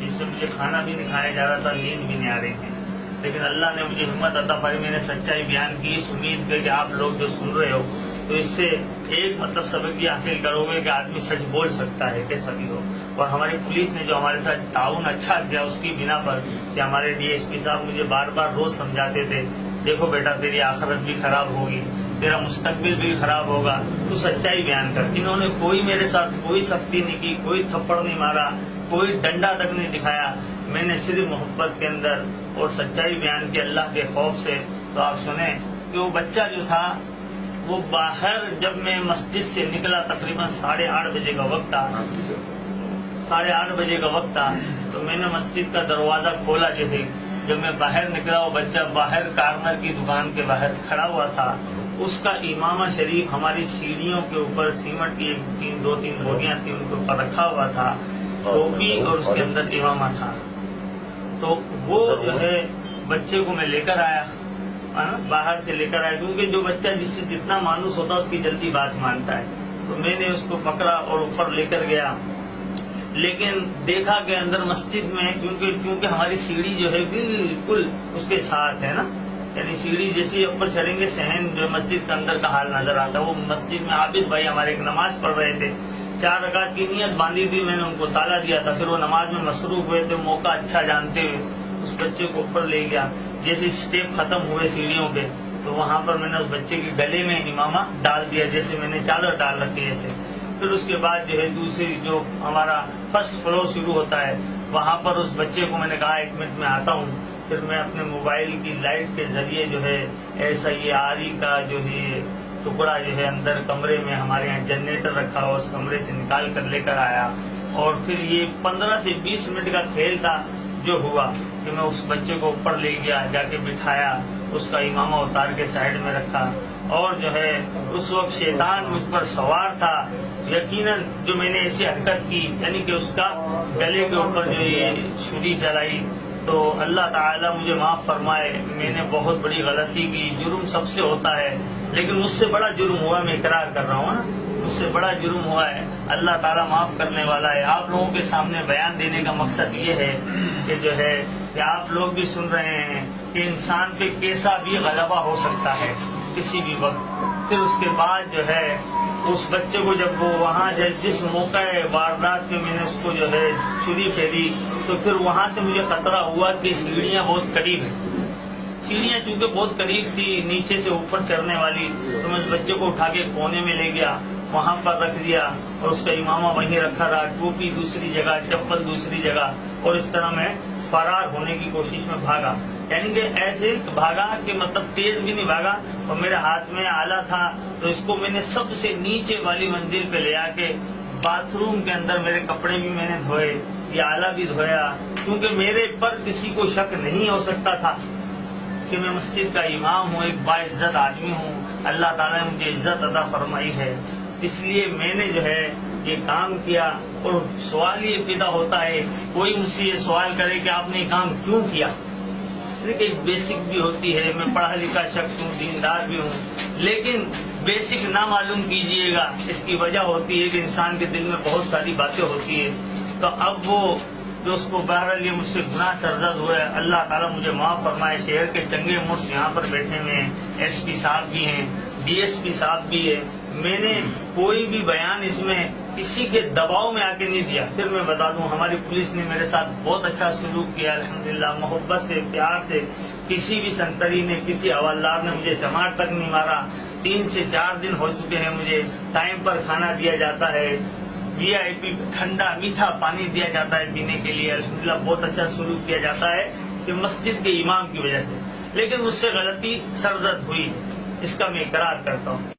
جس سے مجھے کھانا بھی نہیں کھایا جا رہا تھا، نیند بھی نہیں آ رہی تھی، لیکن اللہ نے مجھے ہمت عطا فرمائی، میں نے سچائی بیان کی اس امید پہ کہ آپ لوگ جو سن رہے ہو تو اس سے ایک سبق یہ حاصل کرو گے کہ آدمی سچ بول سکتا ہے کیسا بھی ہو۔ اور ہماری پولیس نے جو ہمارے ساتھ تعاون اچھا کیا اس کی بنا پر کہ ہمارے ڈی ایس پی صاحب مجھے بار بار روز سمجھاتے تھے، دیکھو بیٹا تیری آخرت بھی خراب ہوگی، تیرا مستقبل بھی خراب ہوگا، تو سچائی بیان کر۔ انہوں نے کوئی میرے ساتھ کوئی سختی نہیں کی، کوئی تھپڑ نہیں مارا، کوئی ڈنڈا تک نہیں دکھایا، میں نے صرف محبت کے اندر اور سچائی بیان کی اللہ کے خوف سے۔ تو آپ سنیں کہ وہ بچہ جو تھا وہ باہر، جب میں مسجد سے نکلا تقریباً 8:30 بجے کا وقت تھا، 8:30 بجے کا وقت تھا، تو میں نے مسجد کا دروازہ کھولا، جیسے جب میں باہر نکلا وہ بچہ باہر کارنر کی دکان کے باہر کھڑا ہوا تھا، اس کا امامہ شریف ہماری سیڑھیوں کے اوپر سیمنٹ کی 2-3 بوریاں تھیں ان کے اوپر رکھا ہوا تھا، ٹوپی اور اس کے اندر امامہ تھا۔ تو وہ جو ہے بچے کو میں لے کر آیا، باہر سے لے کر آیا، کیونکہ جو بچہ جس سے جتنا مانوس ہوتا ہے اس کی جلدی بات مانتا ہے، تو میں نے اس کو پکڑا اور اوپر لے کر گیا، لیکن دیکھا کہ اندر مسجد میں کیونکہ ہماری سیڑھی جو ہے بالکل اس کے ساتھ ہے نا، یعنی سیڑھی جیسے اوپر چڑھیں گے صحن جو مسجد کے اندر کا حال نظر آتا ہے۔ وہ مسجد میں عابد بھائی ہمارے ایک نماز پڑھ رہے تھے، 4 رکعت کی نیت باندھی تھی، میں نے ان کو تالا دیا تھا، پھر وہ نماز میں مصروف ہوئے تھے، موقع اچھا جانتے ہوئے اس بچے کو اوپر لے گیا۔ جیسے اسٹیپ ختم ہوئے سیڑھیوں پہ تو وہاں پر میں نے اس بچے کے گلے میں امامہ ڈال دیا، جیسے میں نے چادر ڈال رکھی ہے ایسے۔ پھر اس کے بعد جو ہے دوسری جو ہمارا فرسٹ فلور شروع ہوتا ہے وہاں پر اس بچے کو میں نے کہا 1 منٹ میں آتا ہوں۔ پھر میں اپنے موبائل کی لائٹ کے ذریعے جو ہے ایسا یہ آری کا جو ہے ٹکڑا جو ہے اندر کمرے میں ہمارے یہاں جنریٹر رکھا ہوا اس کمرے سے نکال کر لے کر آیا، اور پھر یہ 15 سے 20 منٹ کا کھیل تھا جو ہوا کہ میں اس بچے کو اوپر لے گیا، جا کے بٹھایا، اس کا امامہ اتار کے سائڈ میں رکھا، اور جو ہے اس وقت شیطان مجھ پر سوار تھا یقیناً، جو میں نے ایسی حرکت کی یعنی کہ اس کا گلے کے اوپر جو یہ چھری چلائی، تو اللہ تعالیٰ مجھے معاف فرمائے، میں نے بہت بڑی غلطی کی۔ جرم سب سے ہوتا ہے لیکن مجھ سے بڑا جرم ہوا، میں اقرار کر رہا ہوں نا، مجھ سے بڑا جرم ہوا ہے، اللہ تعالیٰ معاف کرنے والا ہے۔ آپ لوگوں کے سامنے بیان دینے کا مقصد یہ ہے کہ جو ہے کہ آپ لوگ بھی سن رہے ہیں کہ انسان پہ کیسا بھی غلبہ ہو سکتا ہے کسی بھی وقت۔ پھر اس کے بعد جو ہے اس بچے کو جب وہ وہاں جس موقع واردات میں نے اس کو جو ہے چھری پھیری، تو پھر وہاں سے مجھے خطرہ ہوا کہ سیڑھیاں بہت قریب ہیں، سیڑھیاں چونکہ بہت قریب تھی نیچے سے اوپر چڑھنے والی، تو میں اس بچے کو اٹھا کے کونے میں لے گیا، وہاں پر رکھ دیا، اور اس کا امامہ وہیں رکھا رہا، ٹوپی دوسری جگہ، چپل دوسری جگہ، اور اس طرح میں فرار ہونے کی کوشش میں بھاگا، یعنی کہ ایسے بھاگا کہ مطلب تیز بھی نہیں بھاگا، اور میرے ہاتھ میں آلہ تھا، تو اس کو میں نے سب سے نیچے والی منزل پہ لے آ کے باتھ روم کے اندر میرے کپڑے بھی میں نے دھوئے، یہ آلہ بھی دھویا، کیونکہ میرے پر کسی کو شک نہیں ہو سکتا تھا کہ میں مسجد کا امام ہوں، ایک باعزت آدمی ہوں، اللہ تعالیٰ نے مجھے عزت عطا فرمائی ہے، اس لیے میں نے جو ہے یہ کام کیا۔ اور سوال یہ پیدا ہوتا ہے، کوئی مجھ سے یہ سوال کرے کہ آپ نے یہ کام کیوں کیا، ایک بیسک بھی ہوتی ہے، میں پڑھا لکھا شخص ہوں، دیندار بھی ہوں، لیکن بیسک نہ معلوم کیجئے گا، اس کی وجہ ہوتی ہے کہ انسان کے دل میں بہت ساری باتیں ہوتی ہیں۔ تو اب وہ جو اس کو بہرحال یہ مجھ سے گناہ سرزد ہوا ہے، اللہ تعالیٰ مجھے معاف فرمائے۔ شہر کے چنگے مرس یہاں پر بیٹھے ہوئے ہیں، ایس پی صاحب بھی ہیں، ڈی ایس پی صاحب بھی ہے، میں نے کوئی بھی بیان اس میں کسی کے دباؤ میں آ کے نہیں دیا۔ پھر میں بتا دوں ہماری پولیس نے میرے ساتھ بہت اچھا سلوک کیا الحمدللہ، محبت سے، پیار سے، کسی بھی سنتری نے، کسی حوالدار نے مجھے چماٹ تک نہیں مارا۔ 3 سے 4 دن ہو چکے ہیں، مجھے ٹائم پر کھانا دیا جاتا ہے، VIP ٹھنڈا میٹھا پانی دیا جاتا ہے پینے کے لیے، الحمدللہ بہت اچھا سلوک کیا جاتا ہے کہ مسجد کے امام کی وجہ سے، لیکن مجھ سے غلطی سرزد ہوئی، اس کا میں اقرار کرتا ہوں۔